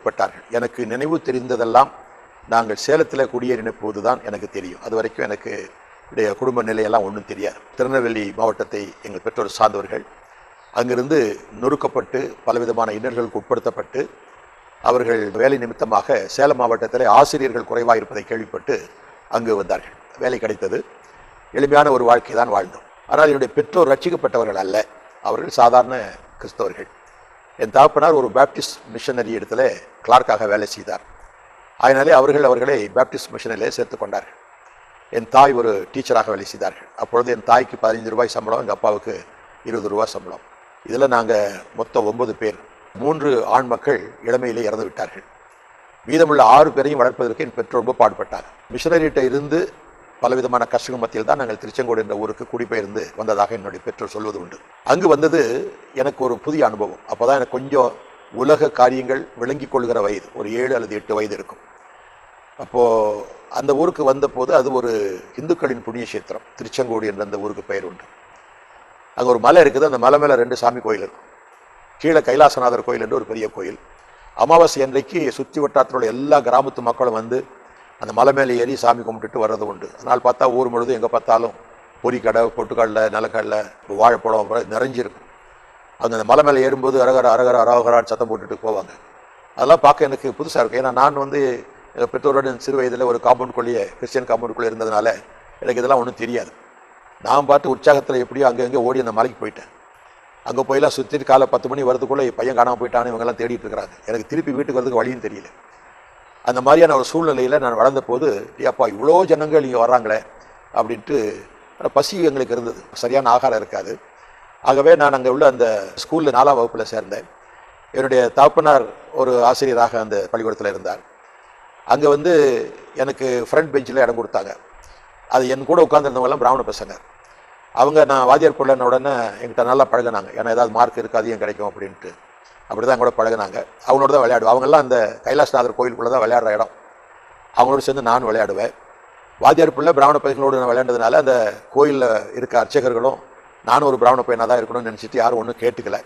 கேள்விப்பட்டார்கள். எனக்கு நினைவு தெரிந்ததெல்லாம் நாங்கள் சேலத்தில் குடியேறின போது தான் எனக்கு தெரியும். அது வரைக்கும் எனக்கு குடும்ப நிலையெல்லாம் ஒன்றும் தெரியாது. திருநெல்வேலி மாவட்டத்தை எங்கள் பெற்றோர் சார்ந்தவர்கள். அங்கிருந்து நொறுக்கப்பட்டு பலவிதமான இன்னல்களுக்கு உட்படுத்தப்பட்டு அவர்கள் வேலை நிமித்தமாக சேலம் மாவட்டத்தில் ஆசிரியர்கள் குறைவாக இருப்பதை கேள்விப்பட்டு அங்கு வந்தார்கள். வேலை கிடைத்தது. எளிமையான ஒரு வாழ்க்கை தான் வாழ்ந்தோம். ஆனால் என்னுடைய பெற்றோர் ரட்சிக்கப்பட்டவர்கள் அல்ல. அவர்கள் சாதாரண கிறிஸ்தவர்கள். என் தகப்பனார் ஒரு பேப்டிஸ்ட் மிஷனரி இடத்துல கிளார்க்காக வேலை செய்தார். அதனாலே அவர்களை பேப்டிஸ்ட் மிஷனரிலே சேர்த்து கொண்டார்கள். என் தாய் ஒரு டீச்சராக வேலை செய்தார்கள். அப்பொழுது என் தாய்க்கு 15 ரூபாய் சம்பளம், எங்கள் அப்பாவுக்கு 20 ரூபாய் சம்பளம். இதில் நாங்கள் மொத்தம் 9 பேர். 3 ஆண் மக்கள் இளமையிலே இறந்து விட்டார்கள். மீதமுள்ள 6 பேரையும் வளர்ப்பதற்கு என் பெற்றோர் ரொம்ப பாடுபட்டார். மிஷனரிகிட்ட இருந்து பலவிதமான கஷ்டங்கள் மத்தியில் தான் நாங்கள் திருச்செங்கோடு என்ற ஊருக்கு குடிபெயர்ந்து வந்ததாக என்னுடைய பெற்றோர் சொல்வது உண்டு. அங்கு வந்தது எனக்கு ஒரு புதிய அனுபவம். அப்போ தான் எனக்கு கொஞ்சம் உலக காரியங்கள் விளங்கி கொள்கிற வயது, ஒரு 7 அல்லது 8 வயது இருக்கும். அப்போது அந்த ஊருக்கு வந்தபோது அது ஒரு இந்துக்களின் புண்ணிய கஷேத்திரம். திருச்செங்கோடு என்ற அந்த ஊருக்கு பெயர் உண்டு. அங்கே ஒரு மலை இருக்குது. அந்த மலை மேலே 2 சாமி கோயில் இருக்கும். கீழே கைலாசநாதர் கோயில் என்று ஒரு பெரிய கோயில். அமாவாசை அன்றைக்கு சுற்றி வட்டாரத்தில் உள்ள எல்லா கிராமத்து மக்களும் வந்து அந்த மலை மேலே ஏறி சாமி கும்பிட்டுட்டு வர்றது உண்டு. அதனால் பார்த்தா ஊர் முழுதும் எங்கே பார்த்தாலும் பொரிக்கடை, பொட்டுக்கடலை, நிலக்கடலை, வாழைப்பழம் நிறைஞ்சிருக்கும். அந்த மலை மேலே ஏறும்போது அரகர அரகர அரோகரான்னு சத்தம் போட்டுட்டு போவாங்க. அதெல்லாம் பார்க்க எனக்கு புதுசாக இருக்கும். ஏன்னா நான் வந்து எங்கள் பெற்றோரோட சிறு வயதில் ஒரு காம்பவுண்டுக்குள்ளேயே, கிறிஸ்டியன் காம்பவுண்டுக்குள்ளே இருந்ததுனால எனக்கு இதெல்லாம் ஒன்றும் தெரியாது. நான் பார்த்து உற்சாகத்தில் எப்படியோ அங்கே ஓடி அந்த மலைக்கு போயிட்டேன். அங்கே போயெல்லாம் சுற்றிட்டு காலை 10 மணி வரதுக்குள்ளே பையன் காணாமல் போயிட்டான்னு இவங்கெல்லாம் தேடிட்டு இருக்கிறாங்க. எனக்கு திருப்பி வீட்டுக்கு வரதுக்கு வழியும் தெரியல. அந்த மாதிரியான ஒரு சூழ்நிலையில் நான் வளர்ந்த போது, அப்பா இவ்வளோ ஜனங்கள் இங்கே வர்றாங்களே அப்படின்ட்டு பசி எங்களுக்கு இருந்தது. சரியான ஆகாரம் இருக்காது. ஆகவே நான் அங்கே உள்ள அந்த ஸ்கூலில் 4ஆம் வகுப்பில் சேர்ந்தேன். என்னுடைய தகப்பனார் ஒரு ஆசிரியராக அந்த பள்ளிக்கூடத்தில் இருந்தார். அங்கே வந்து எனக்கு ஃப்ரண்ட் பெஞ்சில் இடம் கொடுத்தாங்க. அது என் கூட உட்காந்துருந்தவங்கலாம் பிராமண பசங்க. அவங்க நான் வாத்தியார் பிள்ளைன உடனே என்கிட்ட நல்லா பழகினாங்க. ஏன்னா ஏதாவது மார்க் இருக்குது அதிகம் கிடைக்கும் அப்படின்ட்டு. அப்படி தான் கூட பழகினாங்க. அவங்களோட தான் விளையாடுவேன். அவங்கெல்லாம் அந்த கைலாசநாதர் கோயிலுக்குள்ளே தான் விளையாடுற இடம். அவங்களோட சேர்ந்து நான் விளையாடுவேன். வாத்தியார் பிள்ளை பிராமண பையனோடு நான் விளையாண்டதுனால அந்த கோயிலில் இருக்க அர்ச்சகர்களும் நானும் ஒரு பிராமண பையனாக தான் இருக்கணும்னு நினச்சிட்டு யாரும் ஒன்றும் கேட்டுக்கல.